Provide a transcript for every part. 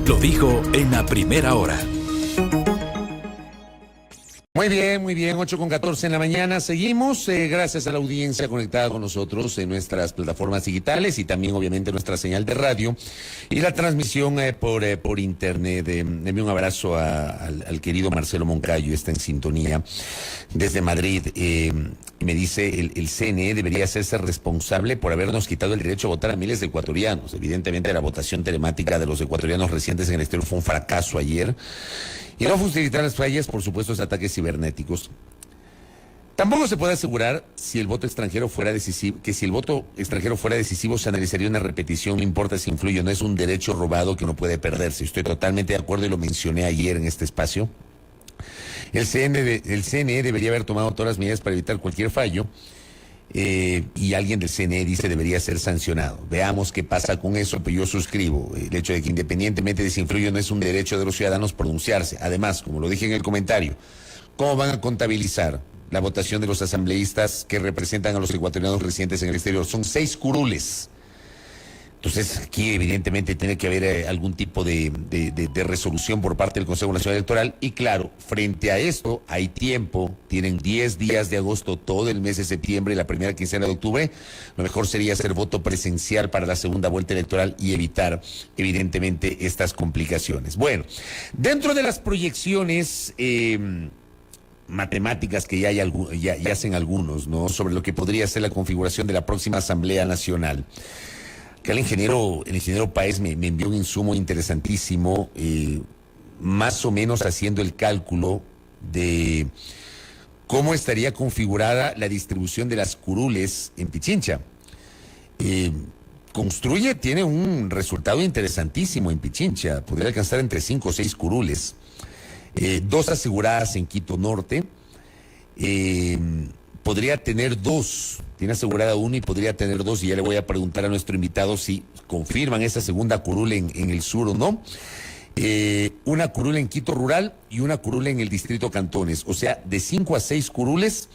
Lo dijo en la primera hora. Muy bien, 8:14 en la mañana. Seguimos, gracias a la audiencia conectada con nosotros en nuestras plataformas digitales y también obviamente nuestra señal de radio y la transmisión por internet. Envío un abrazo al querido Marcelo Moncayo, está en sintonía desde Madrid. Me dice, el CNE debería hacerse responsable por habernos quitado el derecho a votar a miles de ecuatorianos. Evidentemente la votación telemática de los ecuatorianos residentes en el exterior fue un fracaso ayer. Y no facilitar las fallas, por supuesto, los ataques cibernéticos. Tampoco se puede asegurar si el voto extranjero fuera decisivo, que si el voto extranjero fuera decisivo se analizaría una repetición, no importa si influye o no, es un derecho robado que no puede perderse. Estoy totalmente de acuerdo y lo mencioné ayer en este espacio. El CNE debería haber tomado todas las medidas para evitar cualquier fallo. Y alguien del CNE dice debería ser sancionado. Veamos qué pasa con eso, pero yo suscribo el hecho de que independientemente de si influye o no es un derecho de los ciudadanos pronunciarse. Además, como lo dije en el comentario, ¿cómo van a contabilizar la votación de los asambleístas que representan a los ecuatorianos residentes en el exterior? Son 6 curules. Entonces, aquí evidentemente tiene que haber algún tipo de resolución por parte del Consejo Nacional Electoral. Y claro, frente a esto, hay tiempo, tienen 10 días de agosto, todo el mes de septiembre y la primera quincena de octubre. Lo mejor sería hacer voto presencial para la segunda vuelta electoral y evitar, evidentemente, estas complicaciones. Bueno, dentro de las proyecciones matemáticas que ya hacen algunos, ¿no?, sobre lo que podría ser la configuración de la próxima Asamblea Nacional. Que el ingeniero Páez me envió un insumo interesantísimo, más o menos haciendo el cálculo de cómo estaría configurada la distribución de las curules en Pichincha. Tiene un resultado interesantísimo en Pichincha, podría alcanzar entre 5 o 6 curules, 2 aseguradas en Quito Norte, podría tener 2, tiene asegurada 1 y podría tener 2, y ya le voy a preguntar a nuestro invitado si confirman esa segunda curul en el sur o no. Una curul en Quito Rural y una curul en el distrito Cantones, o sea, de 5 a 6 curules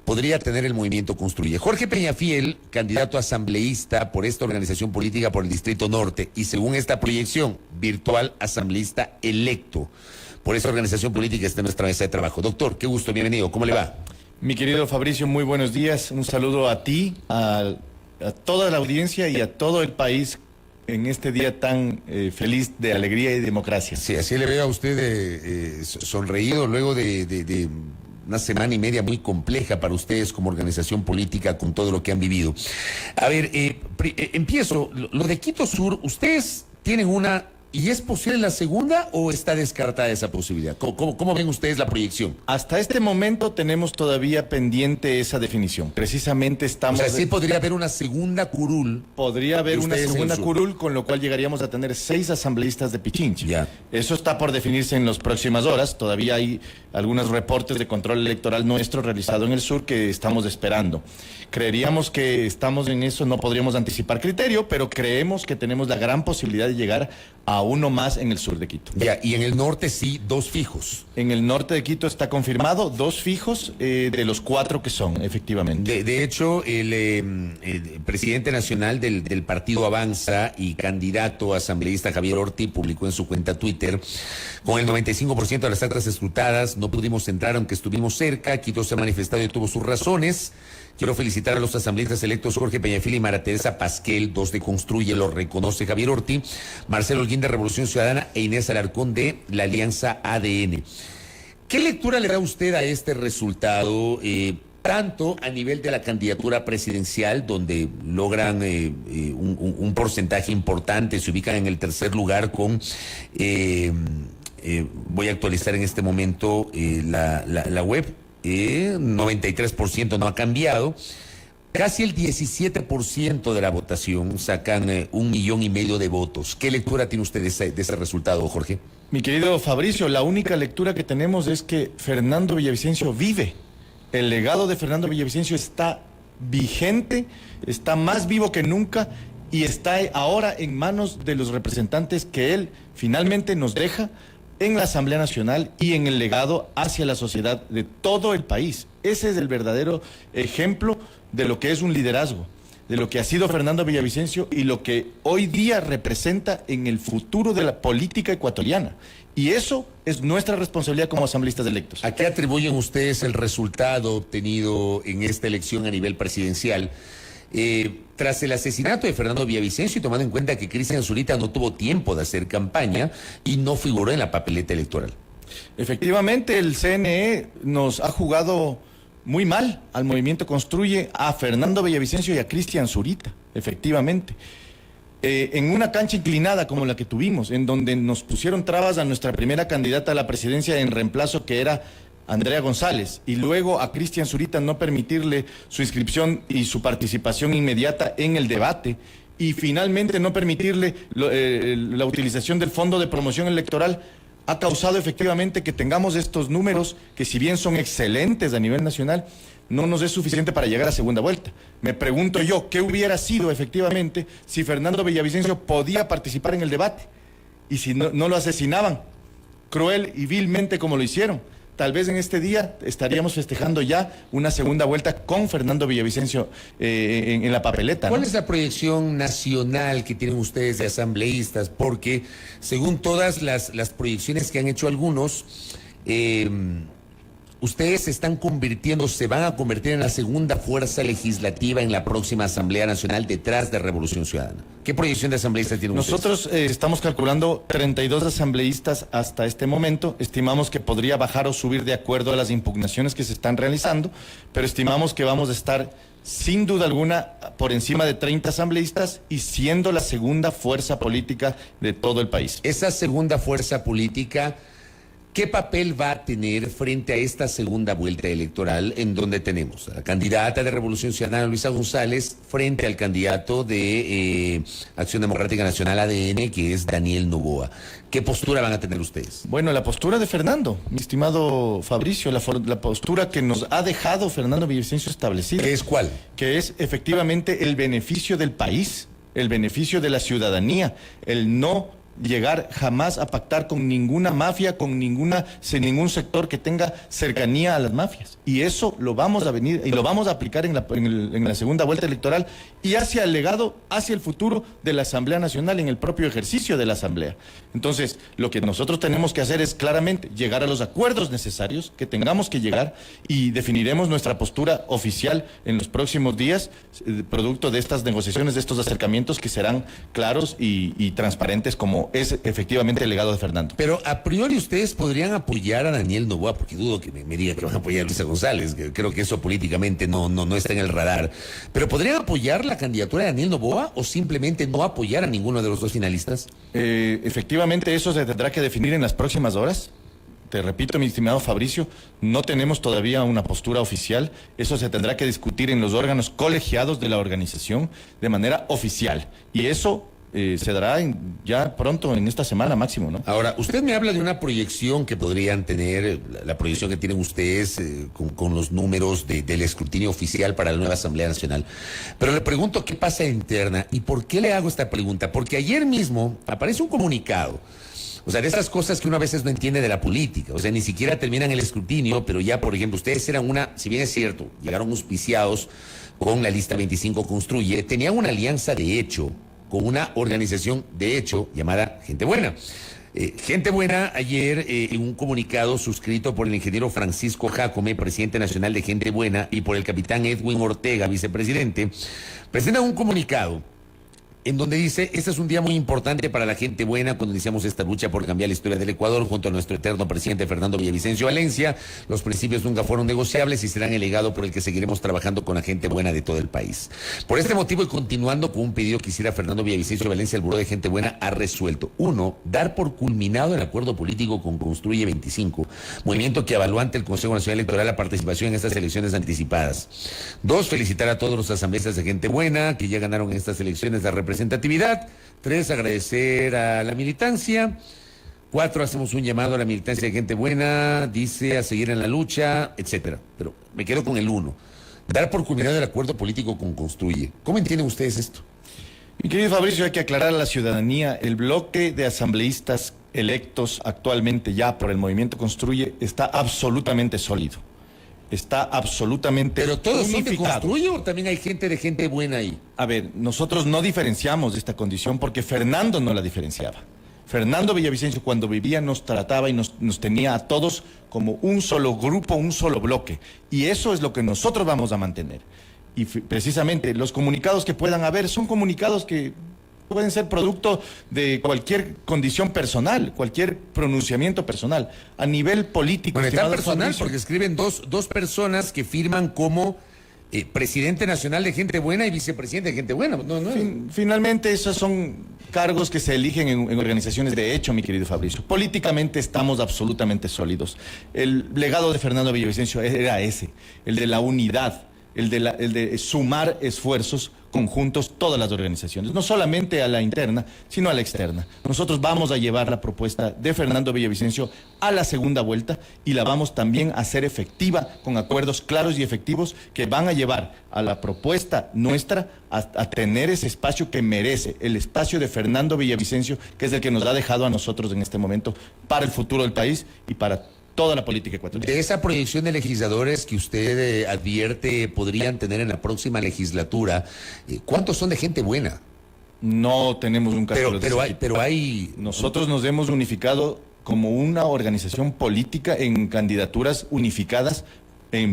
podría tener el movimiento Construye. Jorge Peñafiel, candidato asambleísta por esta organización política por el distrito norte y según esta proyección, virtual asambleísta electo por esa organización política, está en nuestra mesa de trabajo. Doctor, qué gusto, bienvenido, ¿cómo le va? Mi querido Fabricio, muy buenos días. Un saludo a ti, a toda la audiencia y a todo el país en este día tan feliz de alegría y democracia. Sí, así le veo a usted sonreído luego de una semana y media muy compleja para ustedes como organización política con todo lo que han vivido. A ver, empiezo. Lo de Quito Sur, ¿ustedes tienen una... ¿Y es posible la segunda o está descartada esa posibilidad? ¿Cómo ven ustedes la proyección? Hasta este momento tenemos todavía pendiente esa definición. Precisamente estamos... O sea, sí podría haber una segunda curul. Podría haber una segunda curul, con lo cual llegaríamos a tener 6 asambleístas de Pichincha. Ya. Eso está por definirse en las próximas horas. Todavía hay algunos reportes de control electoral nuestro realizado en el sur que estamos esperando. Creeríamos que estamos en eso, no podríamos anticipar criterio, pero creemos que tenemos la gran posibilidad de llegar a uno más en el sur de Quito. Ya, y en el norte sí, 2 fijos. En el norte de Quito está confirmado 2 fijos de los 4 que son, efectivamente. De hecho, el presidente nacional del partido Avanza y candidato asambleísta Javier Orti publicó en su cuenta Twitter: con el 95% de las actas escrutadas no pudimos entrar aunque estuvimos cerca. Quito se ha manifestado y tuvo sus razones. Quiero felicitar a los asambleístas electos Jorge Peñafiel y Mara Teresa Pasquel, 2 de Construye, lo reconoce Javier Orti, Marcelo Holguín de Revolución Ciudadana e Inés Alarcón de la Alianza ADN. ¿Qué lectura le da usted a este resultado, tanto a nivel de la candidatura presidencial, donde logran un porcentaje importante, se ubican en el tercer lugar con... voy a actualizar en este momento la web, 93% no ha cambiado, casi el 17% de la votación, sacan 1,5 millones de votos. ¿Qué lectura tiene usted de ese resultado, Jorge? Mi querido Fabricio, la única lectura que tenemos es que Fernando Villavicencio vive. El legado de Fernando Villavicencio está vigente, está más vivo que nunca y está ahora en manos de los representantes que él finalmente nos deja en la Asamblea Nacional y en el legado hacia la sociedad de todo el país. Ese es el verdadero ejemplo de lo que es un liderazgo. de lo que ha sido Fernando Villavicencio y lo que hoy día representa en el futuro de la política ecuatoriana. Y eso es nuestra responsabilidad como asambleístas electos. ¿A qué atribuyen ustedes el resultado obtenido en esta elección a nivel presidencial? Tras el asesinato de Fernando Villavicencio y tomando en cuenta que Cristian Zurita no tuvo tiempo de hacer campaña y no figuró en la papeleta electoral. Efectivamente, el CNE nos ha jugado muy mal al Movimiento Construye, a Fernando Villavicencio y a Cristian Zurita, efectivamente. En una cancha inclinada como la que tuvimos, en donde nos pusieron trabas a nuestra primera candidata a la presidencia en reemplazo, que era Andrea González, y luego a Cristian Zurita no permitirle su inscripción y su participación inmediata en el debate, y finalmente no permitirle la utilización del Fondo de Promoción Electoral, ha causado efectivamente que tengamos estos números que, si bien son excelentes a nivel nacional, no nos es suficiente para llegar a segunda vuelta. Me pregunto yo, ¿qué hubiera sido efectivamente si Fernando Villavicencio podía participar en el debate? Y si no lo asesinaban cruel y vilmente como lo hicieron. Tal vez en este día estaríamos festejando ya una segunda vuelta con Fernando Villavicencio en la papeleta, ¿no? ¿Cuál es la proyección nacional que tienen ustedes de asambleístas? Porque según todas las proyecciones que han hecho algunos, ustedes se van a convertir en la segunda fuerza legislativa en la próxima Asamblea Nacional detrás de Revolución Ciudadana. ¿Qué proyección de asambleístas tienen ustedes? Nosotros estamos calculando 32 asambleístas hasta este momento. Estimamos que podría bajar o subir de acuerdo a las impugnaciones que se están realizando, pero estimamos que vamos a estar sin duda alguna por encima de 30 asambleístas y siendo la segunda fuerza política de todo el país. Esa segunda fuerza política, ¿qué papel va a tener frente a esta segunda vuelta electoral en donde tenemos a la candidata de Revolución Ciudadana, Luisa González, frente al candidato de Acción Democrática Nacional, ADN, que es Daniel Noboa? ¿Qué postura van a tener ustedes? Bueno, la postura de Fernando, mi estimado Fabricio, la postura que nos ha dejado Fernando Villavicencio establecida. ¿Qué es cuál? Que es efectivamente el beneficio del país, el beneficio de la ciudadanía, el no llegar jamás a pactar con ninguna mafia, sin ningún sector que tenga cercanía a las mafias. Y eso lo vamos a aplicar en la segunda vuelta electoral y hacia el legado, hacia el futuro de la Asamblea Nacional en el propio ejercicio de la Asamblea. Entonces, lo que nosotros tenemos que hacer es claramente llegar a los acuerdos necesarios que tengamos que llegar, y definiremos nuestra postura oficial en los próximos días, producto de estas negociaciones, de estos acercamientos que serán claros y transparentes, como es efectivamente el legado de Fernando. Pero a priori ustedes podrían apoyar a Daniel Noboa, porque dudo que me diga que van a apoyar a Luisa González, que creo que eso políticamente no está en el radar. Pero ¿podrían apoyar la candidatura de Daniel Noboa o simplemente no apoyar a ninguno de los dos finalistas? Efectivamente, eso se tendrá que definir en las próximas horas. Te repito, mi estimado Fabricio, no tenemos todavía una postura oficial. Eso se tendrá que discutir en los órganos colegiados de la organización de manera oficial. Y eso se dará ya pronto, en esta semana máximo, ¿no? Ahora, usted me habla de una proyección que podrían tener, la proyección que tienen ustedes con los números del escrutinio oficial para la nueva Asamblea Nacional. Pero le pregunto qué pasa interna y por qué le hago esta pregunta. Porque ayer mismo aparece un comunicado. O sea, de esas cosas que uno a veces no entiende de la política. O sea, ni siquiera terminan el escrutinio, pero ya, por ejemplo, ustedes eran si bien es cierto, llegaron auspiciados con la lista 25 Construye, tenían una alianza de hecho con una organización de hecho llamada Gente Buena. Gente Buena ayer, en un comunicado suscrito por el ingeniero Francisco Jacome, presidente nacional de Gente Buena, y por el capitán Edwin Ortega, vicepresidente, presentan un comunicado en donde dice: este es un día muy importante para la gente buena cuando iniciamos esta lucha por cambiar la historia del Ecuador junto a nuestro eterno presidente Fernando Villavicencio Valencia. Los principios nunca fueron negociables y serán el legado por el que seguiremos trabajando con la gente buena de todo el país. Por este motivo, y continuando con un pedido que hiciera Fernando Villavicencio Valencia, el Buró de Gente Buena ha resuelto: 1. Dar por culminado el acuerdo político con Construye 25, movimiento que avaló ante el Consejo Nacional Electoral la participación en estas elecciones anticipadas. 2. Felicitar a todos los asambleístas de Gente Buena que ya ganaron en estas elecciones la representatividad. 3. Agradecer a la militancia. 4. Hacemos un llamado a la militancia de Gente Buena, dice, a seguir en la lucha, etcétera. Pero me quedo con el 1. Dar por culminado el acuerdo político con Construye. ¿Cómo entienden ustedes esto? Mi querido Fabricio, hay que aclarar a la ciudadanía: el bloque de asambleístas electos actualmente ya por el Movimiento Construye está absolutamente sólido. está absolutamente Pero todos son de unificado. Construye o también hay gente de gente buena ahí. A ver, nosotros no diferenciamos esta condición porque Fernando no la diferenciaba. Fernando Villavicencio cuando vivía nos trataba y nos tenía a todos como un solo grupo, un solo bloque. Y eso es lo que nosotros vamos a mantener. Y precisamente los comunicados que puedan haber son comunicados que pueden ser producto de cualquier condición personal, cualquier pronunciamiento personal. A nivel político, Bueno, está estimado personal Fabricio, porque escriben dos personas que firman como presidente nacional de gente buena y vicepresidente de gente buena. Finalmente, esos son cargos que se eligen en organizaciones de hecho, mi querido Fabricio. Políticamente estamos absolutamente sólidos. El legado de Fernando Villavicencio era ese, el de la unidad, el de sumar esfuerzos conjuntos todas las organizaciones, no solamente a la interna, sino a la externa. Nosotros vamos a llevar la propuesta de Fernando Villavicencio a la segunda vuelta y la vamos también a hacer efectiva con acuerdos claros y efectivos que van a llevar a la propuesta nuestra a tener ese espacio que merece, el espacio de Fernando Villavicencio, que es el que nos ha dejado a nosotros en este momento para el futuro del país y para toda la política ecuatoriana. De esa proyección de legisladores que usted advierte podrían tener en la próxima legislatura, ¿cuántos son de gente buena? No tenemos un caso Pero hay... Nosotros nos hemos unificado como una organización política en candidaturas unificadas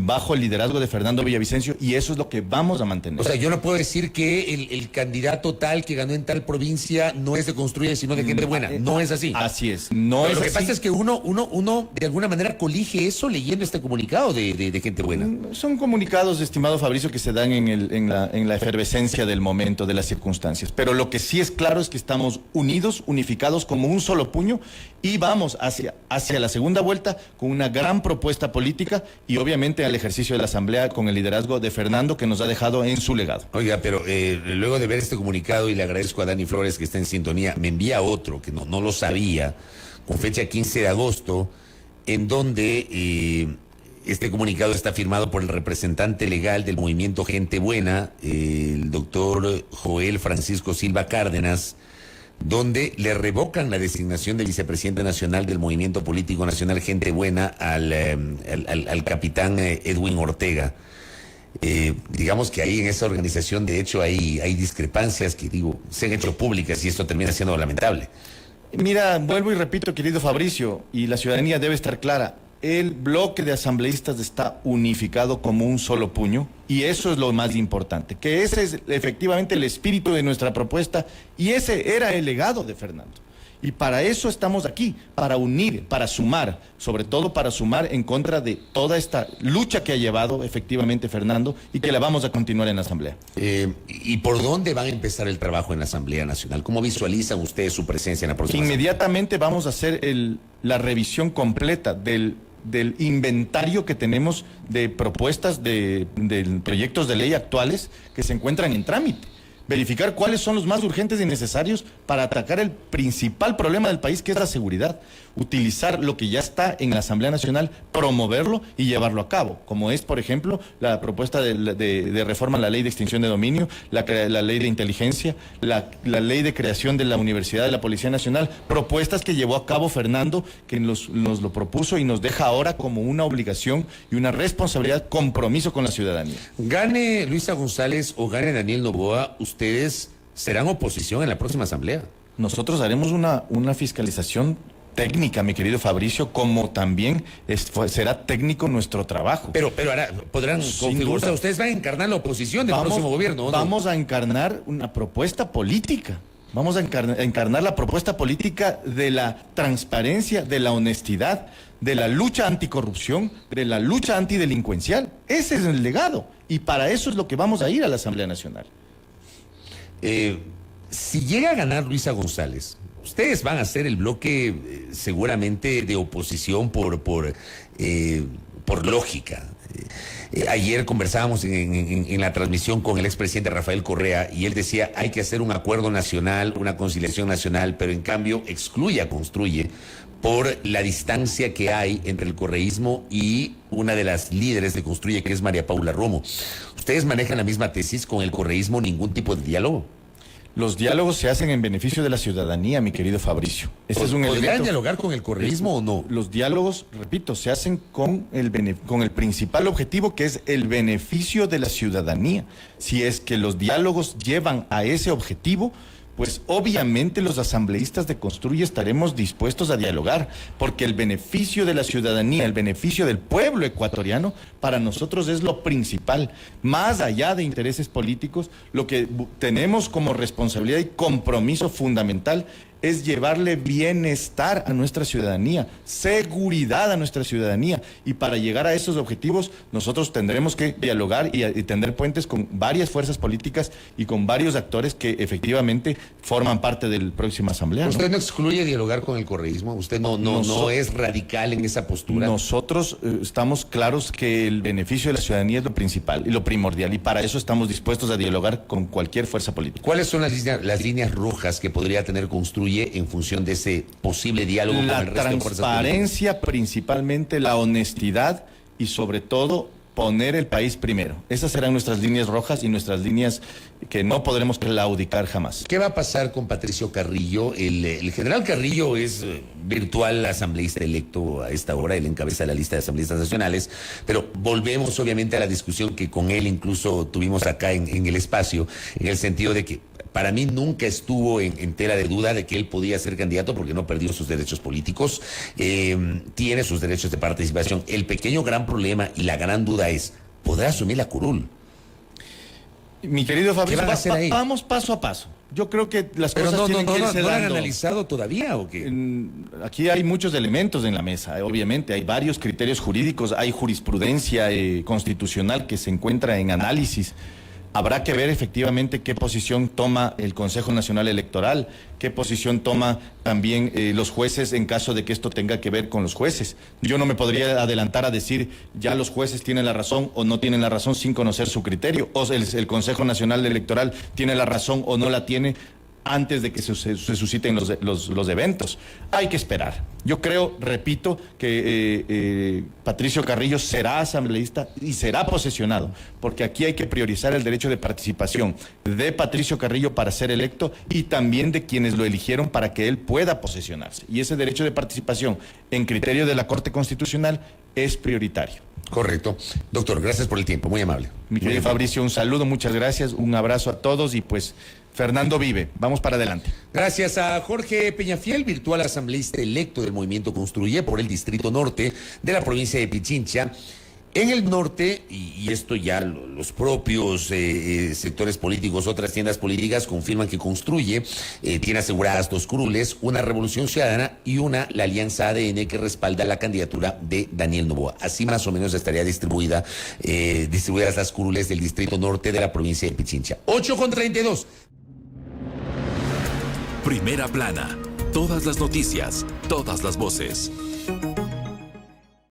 bajo el liderazgo de Fernando Villavicencio y eso es lo que vamos a mantener. O sea, yo no puedo decir que el candidato tal que ganó en tal provincia no es de Construye, sino de gente buena. No es así. Así es. Lo que pasa es que uno de alguna manera colige eso leyendo este comunicado de gente buena. Son comunicados, estimado Fabricio, que se dan en la efervescencia del momento, de las circunstancias. Pero lo que sí es claro es que estamos unidos, unificados como un solo puño y vamos hacia la segunda vuelta con una gran propuesta política y obviamente al ejercicio de la Asamblea con el liderazgo de Fernando que nos ha dejado en su legado. Oiga, pero luego de ver este comunicado, y le agradezco a Dani Flores que está en sintonía, me envía otro que no lo sabía, con fecha 15 de agosto, en donde este comunicado está firmado por el representante legal del movimiento Gente Buena, el doctor Joel Francisco Silva Cárdenas, donde le revocan la designación de vicepresidente nacional del Movimiento Político Nacional Gente Buena al capitán Edwin Ortega. Digamos que ahí en esa organización, de hecho, hay discrepancias que, se han hecho públicas y esto termina siendo lamentable. Mira, vuelvo y repito, querido Fabricio, y la ciudadanía debe estar clara. El bloque de asambleístas está unificado como un solo puño y eso es lo más importante, que ese es efectivamente el espíritu de nuestra propuesta y ese era el legado de Fernando. Y para eso estamos aquí, para unir, para sumar, sobre todo para sumar en contra de toda esta lucha que ha llevado efectivamente Fernando y que la vamos a continuar en la Asamblea. ¿Y por dónde van a empezar el trabajo en la Asamblea Nacional? ¿Cómo visualizan ustedes su presencia en la próxima Inmediatamente vamos a hacer la revisión completa del inventario que tenemos de propuestas de proyectos de ley actuales que se encuentran en trámite. Verificar cuáles son los más urgentes y necesarios para atacar el principal problema del país, que es la seguridad. Utilizar lo que ya está en la Asamblea Nacional, promoverlo y llevarlo a cabo, como es, por ejemplo, la propuesta de reforma a la ley de extinción de dominio, la ley de inteligencia, la ley de creación de la Universidad de la Policía Nacional, propuestas que llevó a cabo Fernando, que nos lo propuso y nos deja ahora como una obligación y una responsabilidad, compromiso con la ciudadanía. Gane Luisa González o gane Daniel Noboa, ustedes serán oposición en la próxima Asamblea. Nosotros haremos una fiscalización técnica, mi querido Fabricio, como también será técnico nuestro trabajo. Pero ahora podrán configurarse. Ustedes van a encarnar la oposición del próximo gobierno, ¿no? Vamos a encarnar una propuesta política. Vamos a encarnar la propuesta política de la transparencia, de la honestidad, de la lucha anticorrupción, de la lucha antidelincuencial. Ese es el legado. Y para eso es lo que vamos a ir a la Asamblea Nacional. Si llega a ganar Luisa González, ustedes van a ser el bloque seguramente de oposición por lógica. Ayer conversábamos en la transmisión con el expresidente Rafael Correa y él decía hay que hacer un acuerdo nacional, una conciliación nacional, pero en cambio excluye a Construye por la distancia que hay entre el correísmo y una de las líderes de Construye, que es María Paula Romo. ¿Ustedes manejan la misma tesis? ¿Con el correísmo ningún tipo de diálogo? Los diálogos se hacen en beneficio de la ciudadanía, mi querido Fabricio. Ese es un ¿Podrían elemento. dialogar con el correísmo o no? Los diálogos, repito, se hacen con el principal objetivo, que es el beneficio de la ciudadanía. Si es que los diálogos llevan a ese objetivo, pues obviamente los asambleístas de Construye estaremos dispuestos a dialogar, porque el beneficio de la ciudadanía, el beneficio del pueblo ecuatoriano, para nosotros es lo principal. Más allá de intereses políticos, lo que tenemos como responsabilidad y compromiso fundamental es llevarle bienestar a nuestra ciudadanía, seguridad a nuestra ciudadanía. Y para llegar a esos objetivos, nosotros tendremos que dialogar y tender puentes con varias fuerzas políticas y con varios actores que efectivamente forman parte de la próxima asamblea, ¿no? ¿Usted no excluye dialogar con el correísmo? ¿Usted no es radical en esa postura? Nosotros estamos claros que el beneficio de la ciudadanía es lo principal y lo primordial, y para eso estamos dispuestos a dialogar con cualquier fuerza política. ¿Cuáles son las líneas rojas que podría tener Construye en función de ese posible diálogo con el resto de fuerzas políticas? La transparencia, principalmente la honestidad y sobre todo poner el país primero. Esas serán nuestras líneas rojas y nuestras líneas que no podremos claudicar jamás. ¿Qué va a pasar con Patricio Carrillo? El general Carrillo es virtual asambleísta electo a esta hora, él encabeza la lista de asambleístas nacionales, pero volvemos obviamente a la discusión que con él incluso tuvimos acá en el espacio, en el sentido de que para mí nunca estuvo en tela de duda de que él podía ser candidato porque no perdió sus derechos políticos, tiene sus derechos de participación. El pequeño gran problema y la gran duda es, ¿podrá asumir la curul? Mi querido Fabricio, ¿Qué van a hacer ahí? vamos paso a paso. Yo creo que las Pero cosas tienen que irse ¿no lo han dando. analizado todavía o qué? Aquí hay muchos elementos en la mesa, obviamente, hay varios criterios jurídicos, hay jurisprudencia constitucional que se encuentra en análisis. Habrá que ver efectivamente qué posición toma el Consejo Nacional Electoral, qué posición toma también los jueces en caso de que esto tenga que ver con los jueces. Yo no me podría adelantar a decir ya los jueces tienen la razón o no tienen la razón sin conocer su criterio, o el Consejo Nacional Electoral tiene la razón o no la tiene antes de que se susciten los eventos. Hay que esperar. Yo creo, repito, que Patricio Carrillo será asambleísta y será posesionado, porque aquí hay que priorizar el derecho de participación de Patricio Carrillo para ser electo y también de quienes lo eligieron para que él pueda posesionarse. Y ese derecho de participación, en criterio de la Corte Constitucional, es prioritario. Correcto. Doctor, gracias por el tiempo, muy amable. Mi querido Fabricio, un saludo, muchas gracias, un abrazo a todos y pues Fernando vive, vamos para adelante. Gracias a Jorge Peñafiel, virtual asambleísta electo del Movimiento Construye por el Distrito Norte de la provincia de Pichincha. En el norte, y esto ya los propios sectores políticos, otras tiendas políticas confirman que Construye tiene aseguradas 2 curules, una Revolución Ciudadana y una, la Alianza ADN, que respalda la candidatura de Daniel Noboa. Así más o menos estaría distribuidas las curules del Distrito Norte de la provincia de Pichincha. 8:32. Primera plana. Todas las noticias, todas las voces.